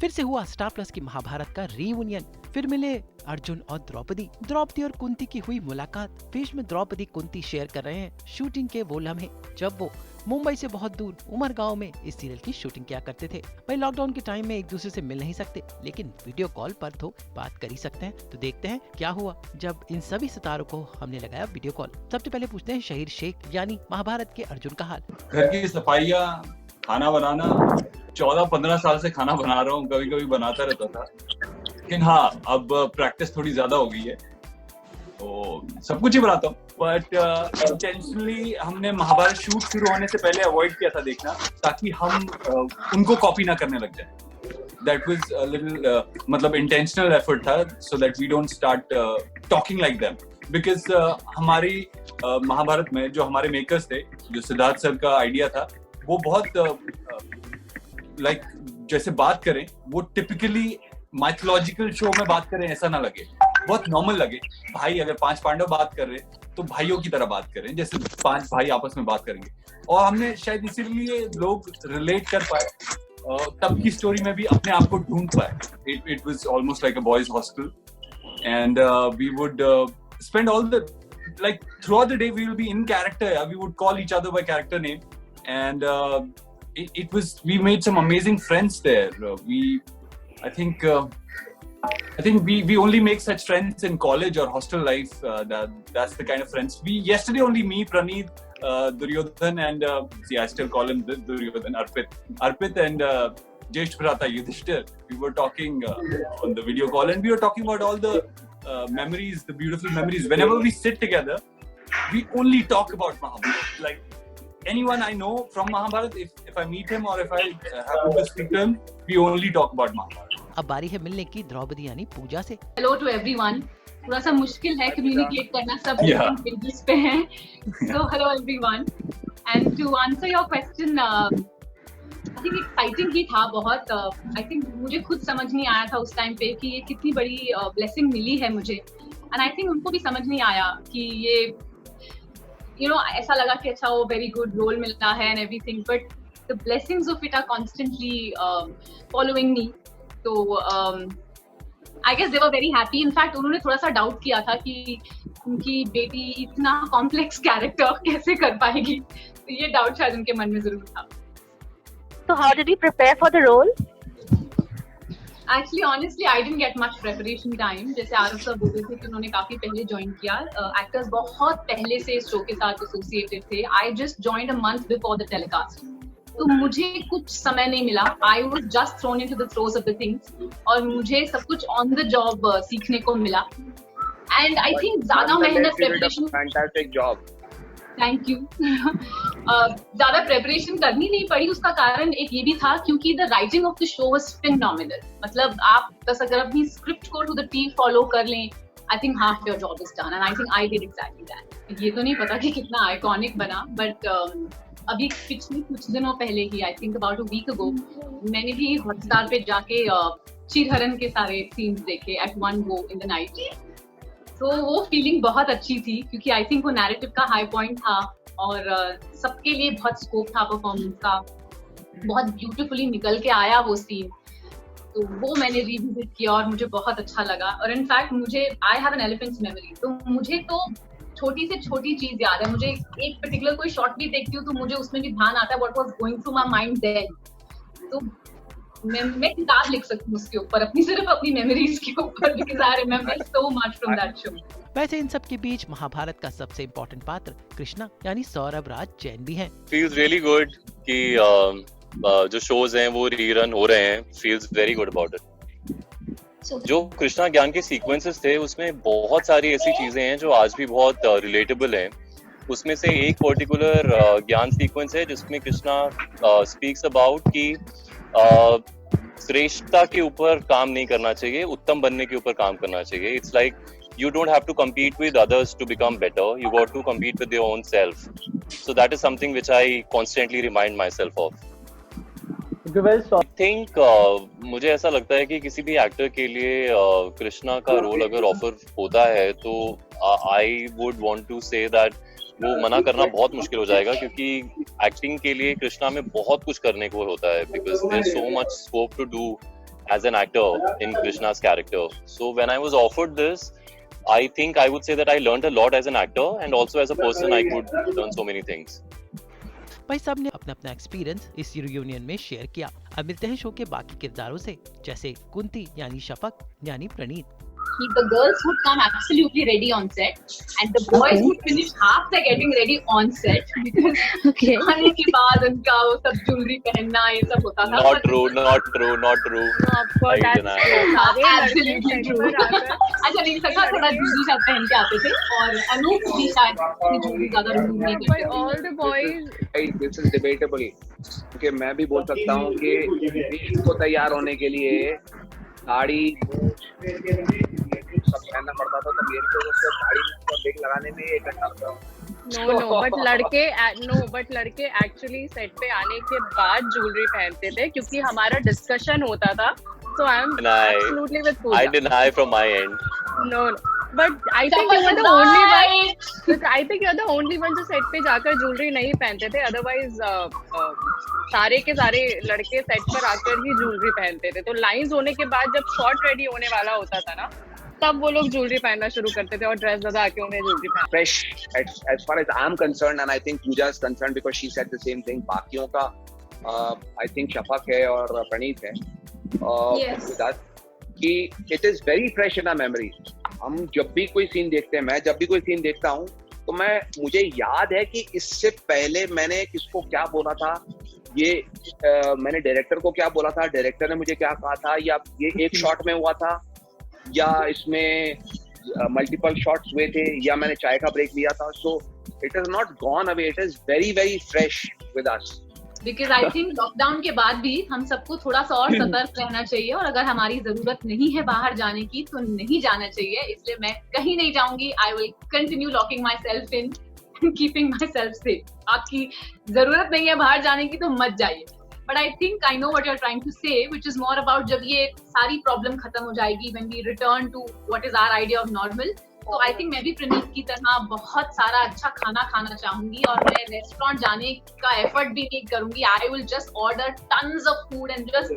फिर से हुआ स्टार प्लस की महाभारत का रीयूनियन। फिर मिले अर्जुन और द्रौपदी और कुंती की हुई मुलाकात। भीष्म द्रौपदी कुंती शेयर कर रहे हैं शूटिंग के वो लम्हे जब वो मुंबई से बहुत दूर उमरगांव में इस सीरियल की शूटिंग किया करते थे। भाई लॉकडाउन के टाइम में एक दूसरे से मिल नहीं सकते, लेकिन वीडियो कॉल पर तो बात कर ही सकते हैं। तो देखते हैं क्या हुआ जब इन सभी सितारों को हमने लगाया वीडियो कॉल। सबसे पहले पूछते हैं शहीर शेख यानी महाभारत के अर्जुन का हाल। घर की सफाइयाँ, खाना बनाना, 14-15 साल से खाना बना रहा हूँ, कभी कभी बनाता रहता था, लेकिन हाँ अब प्रैक्टिस थोड़ी ज्यादा हो गई है तो सब कुछ ही बनाता हूँ। बट इंटेंशनली हमने महाभारत शूट शुरू होने से पहले अवॉइड किया था देखना, ताकि हम उनको कॉपी ना करने लग जाए। दैट वाज अ लिटिल मतलब इंटेंशनल एफर्ट था, so that we don't start talking like them, because हमारी महाभारत में जो हमारे मेकर्स थे, जो सिद्धार्थ सर का आइडिया था, वो बहुत लाइक जैसे बात करें वो टिपिकली माइथोलॉजिकल शो में बात करें ऐसा ना लगे, बहुत नॉर्मल लगे। भाई अगर 5 पांडव बात कर रहे तो भाइयों की तरह बात करें, जैसे 5 भाई आपस में बात करेंगे। और हमने शायद इसीलिए लोग रिलेट कर पाए, तब की स्टोरी में भी अपने आप को ढूंढ पाए। It was almost like a boys hostel and we would spend all the like throughout the day we will be in character. We would call each other by character name, and we made some amazing friends there. I think we only make such friends in college or hostel life. That's the kind of friends yesterday only me, Praneeth, Duryodhan, and I still call him Duryodhan, Arpit and Jesh Bhrata Yudhishthir. We were talking on the video call, and we were talking about all the memories, the beautiful memories. Whenever we sit together, we only talk about Mahabharat. Like anyone I know from Mahabharat, if I meet him or if I happen to speak to him, we only talk about Mahabharat. अब बारी है मिलने की द्रौपदी यानी पूजा से। Hello to everyone. थोड़ा सा मुश्किल है कम्युनिकेट करना, सब पेजेस पे हैं। So hello everyone. And to answer your question, I think exciting ही था बहुत। I think मुझे खुद समझ नहीं आया था उस टाइम पे कि ये कितनी बड़ी blessing मिली है मुझे, and I think उनको भी समझ नहीं आया कि ये ऐसा लगा कि अच्छा वो very good role मिलता है and everything, but the blessings of it are constantly following me. तो I guess they were very happy. In fact उन्होंने थोड़ा सा डाउट किया था कि उनकी बेटी इतना कॉम्प्लेक्स कैरेक्टर कैसे कर पाएगी, तो ये डाउट शायद उनके मन में जरूर था। So how did you prepare for the role? Actually, honestly, I didn't get much preparation time. जैसे आरव सर बोल रहे थे कि उन्होंने काफी पहले ज्वाइन किया, एक्टर्स बहुत पहले से इस शो के साथ एसोसिएटेड थे। I just joined a month before the telecast. तो मुझे कुछ समय नहीं मिला। I was just thrown into the throes of the things, और मुझे सब कुछ on the job सीखने को मिला। And I think ज्यादा मेहनत preparation. Fantastic job. Thank you. ज्यादा प्रेपरेशन करनी नहीं पड़ी, उसका कारण एक ये भी था क्योंकि the writing of the show was phenomenal. मतलब आप बस अगर अपनी स्क्रिप्ट को टू द टी फॉलो कर लें, I think half your job is done, and I think I did exactly that. ये तो नहीं पता कि कितना आइकॉनिक बना, बट अभी पिछले कुछ दिनों पहले ही, I think about a week ago, मैंने भी हॉटस्टार पे जाके चिरहरण के सारे सीन्स देखे at one go in the night. तो वो फीलिंग बहुत अच्छी थी क्योंकि आई थिंक वो नैरेटिव का हाई पॉइंट था और सबके लिए बहुत स्कोप था परफॉर्मेंस का, बहुत ब्यूटीफुली निकल के आया वो सीन। तो वो मैंने रिविजिट किया और मुझे बहुत अच्छा लगा। और इनफैक्ट मुझे I have an elephants memory, तो मुझे तो छोटी से छोटी चीज याद है। मुझे एक पर्टिकुलर कोई शॉट भी देखती हूँ तो मुझे उसमें भी ध्यान आता है what was going through my mind then. तो मैं किताब लिख सकती हूँ उसके ऊपर, सिर्फ अपनी मेमोरीज के ऊपर, because I remember so much from that show. वैसे इन सब के बीच महाभारत का सबसे इम्पोर्टेंट पात्र कृष्णा यानी सौरभ राज जैन भी हैं। Feels really good कि जो शोज हैं वो रीरन हो रहे हैं, feels very good about it। जो कृष्णा ज्ञान के सीक्वेंसेस थे उसमें बहुत सारी ऐसी चीजें हैं जो आज भी बहुत रिलेटेबल हैं। उसमें से एक पर्टिकुलर ज्ञान सीक्वेंस है जिसमें कृष्णा स्पीक्स अबाउट कि श्रेष्ठता के ऊपर काम नहीं करना चाहिए, उत्तम बनने के ऊपर काम करना चाहिए। It's like you don't have to compete with others to become better, you got to compete with your own self. So that is something which I constantly remind myself of. I think मुझे ऐसा लगता है कि किसी भी actor के लिए कृष्णा का रोल अगर ऑफर होता है तो I would want to say that वो मना करना बहुत मुश्किल हो जाएगा, क्योंकि एक्टिंग के लिए कृष्णा में बहुत कुछ करने को होता है, because there's so much scope to do as an actor in Krishna's character. So when I was offered this, I think I would say that I learned a lot as an actor, and also as a person I could learn so many things. भाई साहब ने अपना अपना experience इस reunion में share किया। अब मिलते हैं शो के बाकी किरदारों से, जैसे कुंती यानी शफक यानी प्रणीत। The girls would come absolutely ready on set, and the boys would finish half their getting ready on set because खाने के बाद उनका वो सब ज्वेलरी पहनना ये सब होता था। Not true, not true, not true. No, of course, I that's deny. true. Absolutely true. अच्छा नहीं, सखा थोड़ा ज्वेलरी शायद पहन के आते थे, और अनूप भी शायद ज्वेलरी ज्यादा रिमूव नहीं But करते थे। all the boys, this is debatable, क्योंकि मैं भी बोल सकता हूँ कि इसको तैयार होने के लिए साड़ी सब पहनना पड़ता था, तो मेरे को उसको साड़ी में बेग लगाने में 1 घंटा लगता। but लड़के एक्चुअली सेट पे आने के बाद ज्वेलरी पहनते थे, क्योंकि हमारा डिस्कशन होता था। So I'm absolutely with Pooja. I deny from my end. No, but I think you were the only one. I think you're the only one जो सेट पे जाकर ज्वेलरी नहीं पहनते थे। Otherwise, सारे के सारे लड़के सेट पर आकर ही ज्वेलरी पहनते थे। तो लाइंस होने के बाद जब शॉट रेडी होने वाला होता था ना, तब वो लोग ज्वेलरी पहनना शुरू करते थे और ड्रेस ज्यादा आके उन्हें ज्वेलरी पहनना। Fresh as far as I'm concerned, and I think Pooja is concerned because she said the same thing. बाकियों का I think शफक है और प्रणीत है Yes. with us, कि it is very fresh in our memory. हम जब भी कोई सीन देखते हैं, मैं जब भी कोई सीन देखता हूँ, तो मुझे याद है कि इससे पहले मैंने किसको क्या बोला था, ये मैंने डायरेक्टर को क्या बोला था, डायरेक्टर ने मुझे क्या कहा था, या ये एक शॉट में हुआ था, या इसमें मल्टीपल शॉट्स हुए थे, या मैंने चाय का ब्रेक लिया था। So it is not gone away, it is very very fresh with us. Because I think lockdown के बाद भी हम सबको थोड़ा सा और सतर्क रहना चाहिए, और अगर हमारी जरूरत नहीं है बाहर जाने की तो नहीं जाना चाहिए। इसलिए मैं कहीं नहीं जाऊंगी। I will continue locking my self in, keeping my self safe. आपकी जरूरत नहीं है बाहर जाने की तो मत जाइए। But I think I know what you are trying to say, which is more about जब ये सारी प्रॉब्लम खत्म हो जाएगी, when we return to what is our idea of normal. तो आई थिंक मैं भी प्रणीत की तरह बहुत सारा अच्छा खाना खाना चाहूंगी, और मैं रेस्टोरेंट जाने का एफर्ट भी नहीं करूंगी। I will just order tons of food and just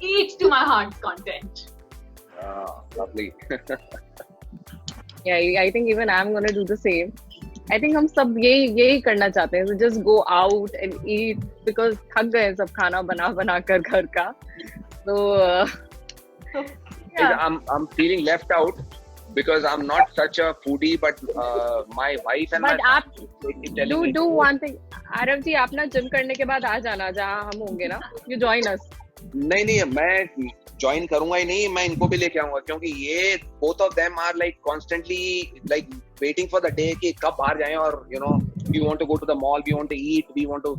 eat to my heart's content. Lovely. Yeah, I think even I'm gonna do the same. I think हम सब यही करना चाहते हैं, just go out and eat, because थक गए सब खाना बना कर घर का। So yeah. I'm feeling left out because I'm not such a foodie, but my wife and But my आप do one thing. आरव जी, आप ना जिम करने के बाद आ जाना जहाँ हम होंगे ना, you join us. नहीं, मैं ज्वाइन करूंगा ही नहीं, मैं इनको भी लेके आऊंगा, क्योंकि ये both of them are like constantly like waiting for the day कि कब बाहर जाएं, और you know we want to go to the mall, we want to eat, we want to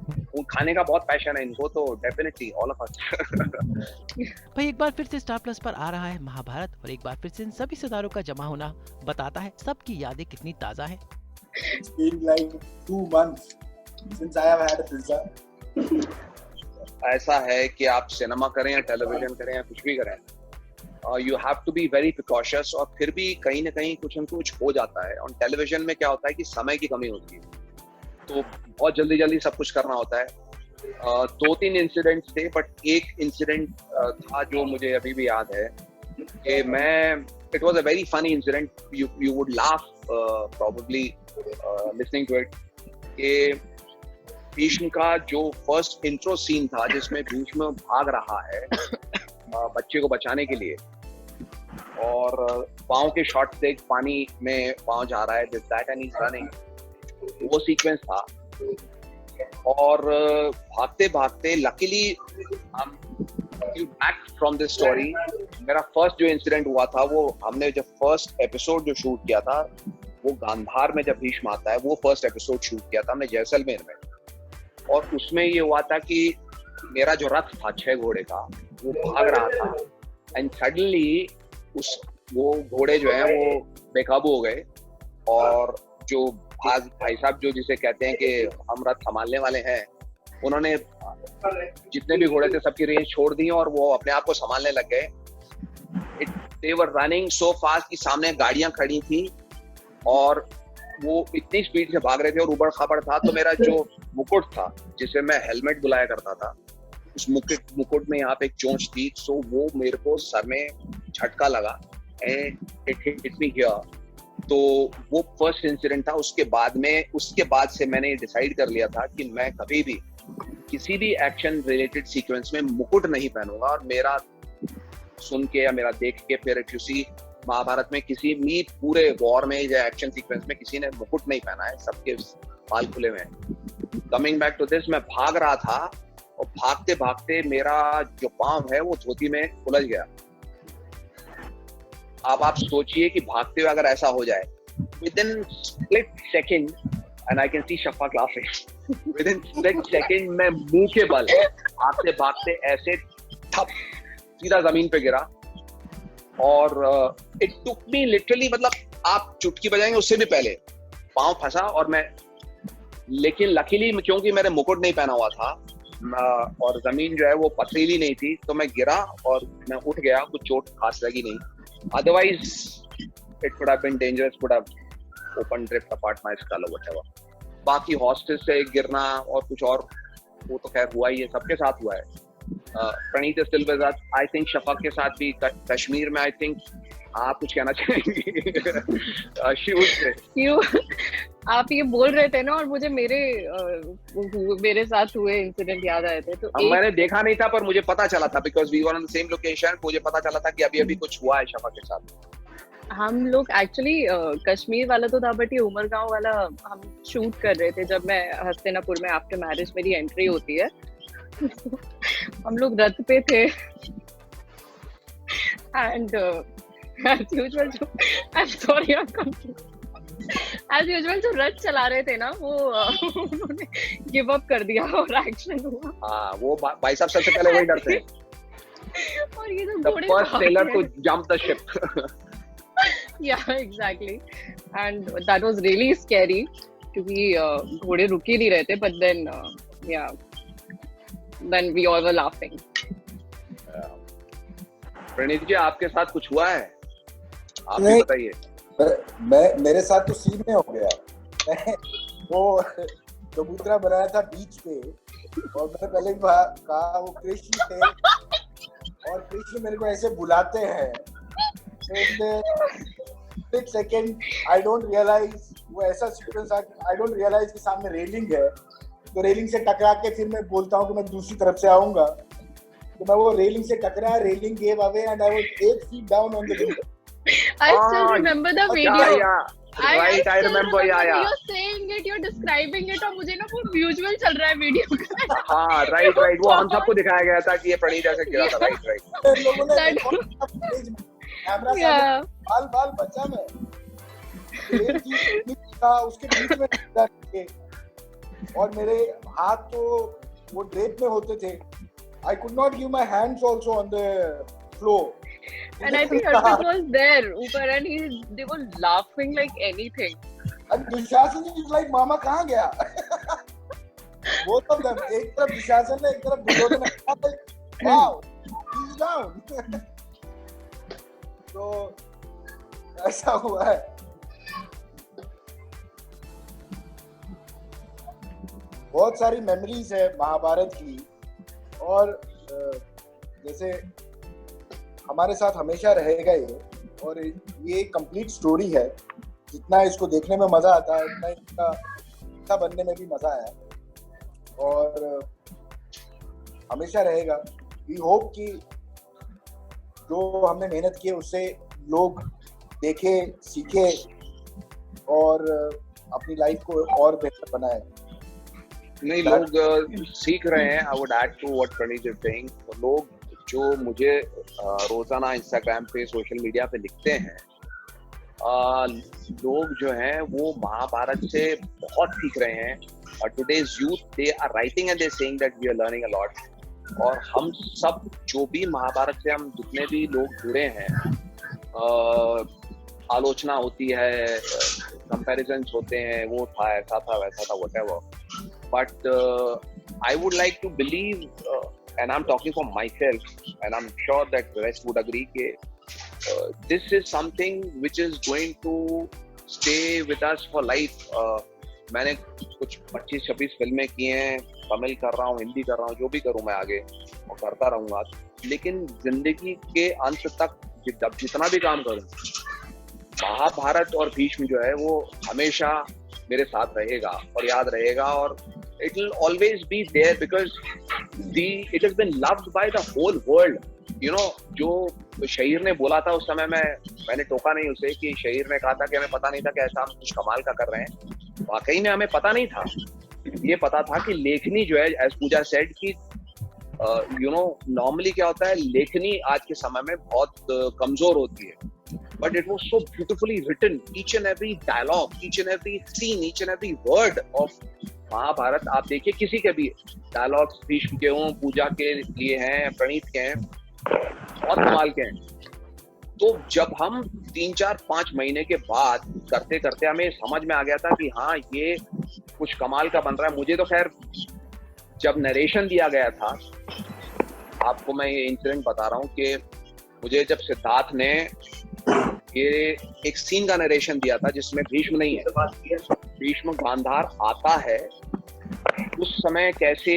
खाने का बहुत पैशन है इनको, तो definitely all of us. भाई एक बार फिर से स्टार प्लस पर आ रहा है महाभारत, और एक बार फिर से इन सभी सितारों का जमा होना बताता है सबकी यादें कितनी ताजा हैं। It's been like 2 months since I have had a pizza. ऐसा है कि आप सिनेमा करें या टेलीविजन करें या कुछ भी करें, you have to be very precautious, और फिर भी कहीं ना कहीं कुछ न कुछ हो जाता है। और टेलीविजन में क्या होता है कि समय की कमी होती है, तो बहुत जल्दी जल्दी सब कुछ करना होता है। 2-3 इंसिडेंट्स थे, बट एक इंसिडेंट था जो मुझे अभी भी याद है कि it was a very funny incident, you would laugh probably listening to it, कि भीष्म का जो फर्स्ट इंट्रो सीन था जिसमें भीष्म भाग रहा है बच्चे को बचाने के लिए, और पाँव के शॉट से पानी में पाँव जा रहा है, this that and is running, वो सीक्वेंस था। और भागते भागते luckily back from this story, मेरा फर्स्ट जो इंसिडेंट हुआ था, वो हमने जब फर्स्ट एपिसोड जो शूट किया था, वो गांधार में जब भीष्म आता है, वो फर्स्ट एपिसोड शूट किया था हमने जैसलमेर में। और उसमें ये हुआ था कि मेरा जो रथ था 6 घोड़े का, वो भाग रहा था, एंड सडनली वो घोड़े जो हैं वो बेकाबू हो गए, और जो भाई साहब जो जिसे कहते हैं कि हम रथ संभालने वाले हैं, उन्होंने जितने भी घोड़े थे सबकी रेंज छोड़ दी और वो अपने आप को संभालने लग गए। दे वर रनिंग सो फास्ट कि सामने गाड़ियां खड़ी थी और वो इतनी स्पीड से भाग रहे थे और उबड़ खाबड़ था। तो मेरा जो मुकुट था, जिसे मैं हेलमेट बुलाया करता था, उस मुकुट में यहाँ पे एक चोंच थी, सो वो मेरे को सर में झटका लगा and it hit me here. तो वो फर्स्ट इंसिडेंट था। उसके बाद से मैंने डिसाइड कर लिया था कि मैं कभी भी किसी भी एक्शन रिलेटेड सीक्वेंस में मुकुट नहीं पहनूंगा। और मेरा सुन के या मेरा देख के, फिर इफ यू सी महाभारत में किसी भी पूरे वॉर में या एक्शन सीक्वेंस में किसी ने मुकुट नहीं पहना है, सबके बाल खुले हुए हैं। कमिंग बैक टू दिस, मैं भाग रहा था और भागते भागते मेरा जो पाँव है वो धोती में उलझ गया। अब आप सोचिए कि भागते हुए अगर ऐसा हो जाए, with in split second, and I can see Shafaq laughing, with in split second मैं मुंह के बल भागते भागते ऐसे ठप सीधा जमीन पे गिरा। और इट टुक मी लिटरली, मतलब आप चुटकी बजाएंगे उससे भी पहले पाँव फंसा। और मैं, लेकिन लकीली क्योंकि मैंने मुकुट नहीं पहना हुआ था और जमीन जो है वो पथरीली नहीं थी, तो मैं गिरा और मैं उठ गया, कुछ चोट खास लगी नहीं। Otherwise it could have been dangerous, could have open drift apart my skull और व्हाटएवर। बाकी हॉस्टेल से गिरना और कुछ और वो तो खैर हुआ ही है, सबके साथ हुआ है। Praneet is still with us, I think Shafaq के साथ भी कश्मीर में, आई थिंक आप कुछ कहना चाहेंगे? आप ये बोल रहे थे ना, और मुझे मेरे साथ हुए इंसिडेंट याद आए थे। तो मैंने देखा नहीं था पर मुझे पता चला था, because we were on the same location. मुझे पता चला था कि अभी कुछ हुआ है शफक के साथ। हम लोग एक्चुअली कश्मीर वाला तो था, बट ये उमरगांव वाला हम शूट कर रहे थे जब मैं हस्तिनापुर में आफ्टर मैरिज मेरी एंट्री होती है। हम लोग रथ पे थे एंड as usual जो रथ चला रहे थे ना, वो उन्होंने गिव अप कर दिया और एक्शन हुआ। हाँ, वो भाई साहब सबसे पहले वही डरते हैं। और ये The first sailor to jump the ship. Yeah, exactly. And that was really scary क्योंकि घोड़े रुक ही नहीं रहे थे, but then we all were laughing. प्रणीत जी, आपके साथ कुछ हुआ है? आप भी बताइए। मेरे साथ तो सीन में हो गया। वो चबूतरा बनाया था बीच पे, और मैंने पहले कहा वो कृष्ण थे, और कृष्ण मेरे को ऐसे बुलाते हैं। सेकंड आई डोंट रियलाइज, वो ऐसा सीक्वेंस आई डोंट रियलाइज कि सामने रेलिंग है, तो रेलिंग से टकरा के फिर मैं बोलता हूँ कि मैं दूसरी तरफ से आऊंगा, तो मैं वो रेलिंग से टकरा, railing gave away and I was 8 feet down on the window. I still remember the video. Right, I remember. You're saying it, you're describing it, और मुझे ना वो visual चल रहा है वीडियो का। हाँ, right, वो हम सबको दिखाया गया था कि ये प्रणीत ऐसे गिरा था, right. लोगों ने कैमरा बाल बचा मैं, उसके बीच में, और मेरे हाथ तो वो ड्रेप में होते थे। I could not give my hands also on the floor. And I think Arpit was there, ऊपर, and they were laughing like anything. And Dushasan is like, मामा कहाँ गया? Both of them, एक तरफ दुशासन है, एक तरफ दुर्योधन है। Wow, he's down. तो ऐसा हुआ है। बहुत सारी मेमोरीज है महाभारत की, और जैसे हमारे साथ हमेशा रहेगा ये, और ये कंप्लीट स्टोरी है। जितना इसको देखने में मजा आता है, उतना इसका हिस्सा बनने में भी मजा आया, और हमेशा रहेगा। वी होप कि जो हमने मेहनत की है उससे लोग देखे, सीखे और अपनी लाइफ को और बेहतर बनाए। नहीं, लोग सीख रहे हैं। I would add to what Praneet is saying. लोग जो मुझे रोजाना इंस्टाग्राम पे, सोशल मीडिया पे लिखते हैं, लोग जो हैं वो महाभारत से बहुत सीख रहे हैं। और today's youth, they are writing and they saying that we are learning a lot. और हम सब जो भी महाभारत से, हम जितने भी लोग जुड़े हैं, आलोचना होती है, कंपैरिजन्स होते हैं, वो था, ऐसा था, वैसा था, whatever. But I would like to believe, and I'm talking for myself, and I'm sure that the rest would agree, that this is something which is going to stay with us for life. मैंने कुछ 25-26 फिल्में की हैं, तमिल कर रहा हूँ, हिंदी कर रहा हूँ, जो भी करूँ मैं आगे और करता रहूंगा, लेकिन जिंदगी के अंत तक जब जितना भी काम करूँ, महाभारत और भीष्म जो है वो हमेशा मेरे साथ रहेगा और याद रहेगा, और it will always be there because it has been loved by the whole world. You know, जो शहीर ने बोला था उस समय मैंने टोका नहीं उसे कि शहीर ने कहा था कि हमें पता नहीं था कि ऐसा हम कुछ कमाल का कर रहे हैं। वाकई में हमें पता नहीं था, ये पता था कि लेखनी जो है, एज पूजा सेड कि नॉर्मली क्या होता है, लेखनी आज के समय में बहुत कमजोर होती है, but it was so beautifully written, each and every dialogue, each and every scene, each and every word of Mahabharat. आप देखिए किसी के भी डायलॉग्स भीष्म के हों, पूजा के लिए हैं, प्रणीत के हैं, बहुत कमाल के हैं। तो जब हम 3, 4, 5 महीने के बाद करते करते हमें समझ में आ गया था कि हाँ ये कुछ कमाल का बन रहा है। मुझे तो खैर जब नरेशन दिया गया था, आपको मैं ये इंसिडेंट बता रहा हूँ कि मुझे जब सिद्धार्थ ने ये एक सीन का नरेशन दिया था जिसमें भीष्म नहीं है, भीष्म गांधार आता है, उस समय कैसे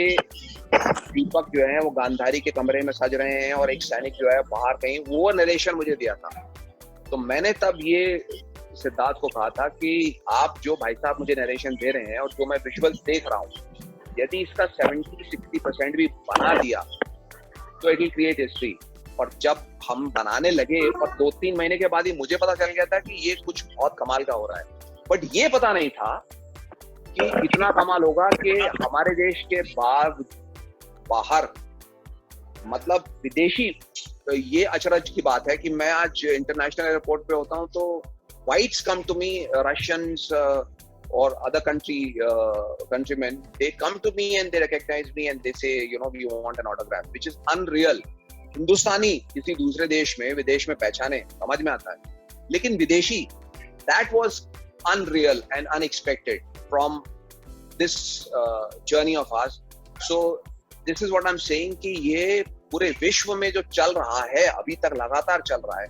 दीपक जो है वो गांधारी के कमरे में सज रहे हैं और एक सैनिक जो है बाहर कहीं, वो नरेशन मुझे दिया था। तो मैंने तब ये सिद्धार्थ को कहा था कि आप जो भाई साहब मुझे नरेशन दे रहे हैं और जो मैं विजुअल्स देख रहा हूँ, यदि इसका 70-60% भी बना दिया तो इट विल क्रिएट हिस्ट्री। और जब हम बनाने लगे और 2-3 महीने के बाद ही मुझे पता चल गया था कि ये कुछ बहुत कमाल का हो रहा है, बट ये पता नहीं था कि इतना कमाल होगा कि हमारे देश के बाहर मतलब विदेशी, तो ये अचरज की बात है कि मैं आज इंटरनेशनल एयरपोर्ट पे होता हूँ तो whites come to me, Russians or other countrymen, they come to me and they recognize me and they say, we want an autograph, which is unreal. हिंदुस्तानी किसी दूसरे देश में, विदेश में पहचाने, समझ में आता है, लेकिन विदेशी, that was unreal and unexpected from this journey of ours. So this is what I'm saying कि ये पूरे विश्व में जो चल रहा है, अभी तक लगातार चल रहा है,